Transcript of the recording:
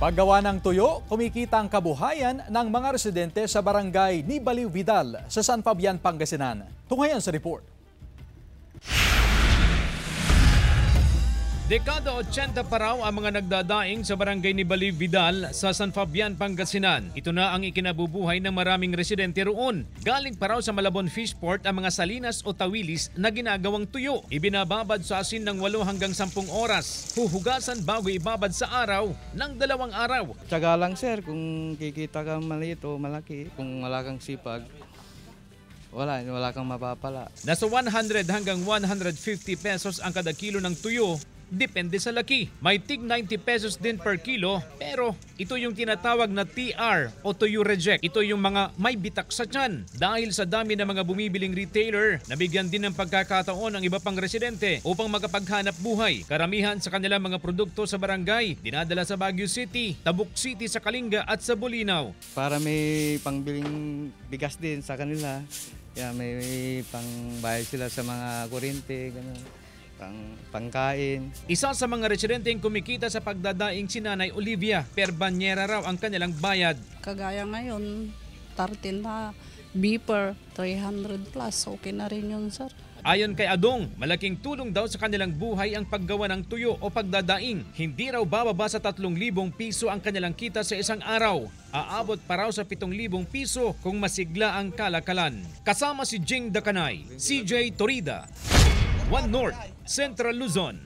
Paggawa ng tuyo, kumikita ang kabuhayan ng mga residente sa barangay ni Baliw Vidal sa San Fabian, Pangasinan. Tunghayan sa report. Dekada 80 pa raw ang mga nagdadaing sa barangay ni Baliw Vidal sa San Fabian, Pangasinan. Ito na ang ikinabubuhay ng maraming residente roon. Galing pa raw sa Malabon Fishport ang mga salinas o tawilis na ginagawang tuyo. Ibinababad sa asin ng 8 hanggang 10 oras. Huhugasan bago ibabad sa araw ng 2 araw. Tsaga lang sir, kung kikita kang maliit o malaki, kung wala kang sipag, wala kang mapapala. Nasa 100 hanggang 150 pesos ang kada kilo ng tuyo. Depende sa laki. May tig 90 pesos din per kilo, pero ito yung tinatawag na TR o tuyo reject. Ito yung mga may bitak sa tiyan. Dahil sa dami ng mga bumibiling retailer, nabigyan din ng pagkakataon ang iba pang residente upang makapaghanap buhay. Karamihan sa kanilang mga produkto sa barangay, dinadala sa Baguio City, Tabuk City sa Kalinga at sa Bulinaw. Para may pangbiling bigas din sa kanila, may pangbayad sila sa mga kuryente, gano'n. Pangkain. Isa sa mga residenteng kumikita sa pagdadaing si Nanay Olivia. Per banyera raw ang kanilang bayad. Kagaya ngayon, 13 na beeper, 300 plus. Okay na rin yun, sir. Ayon kay Adong, malaking tulong daw sa kanilang buhay ang paggawa ng tuyo o pagdadaing. Hindi raw bababa sa 3,000 piso ang kanilang kita sa isang araw. Aabot pa raw sa 7,000 piso kung masigla ang kalakalan. Kasama si Jing Dakanay, CJ Torida, One North, Central Luzon.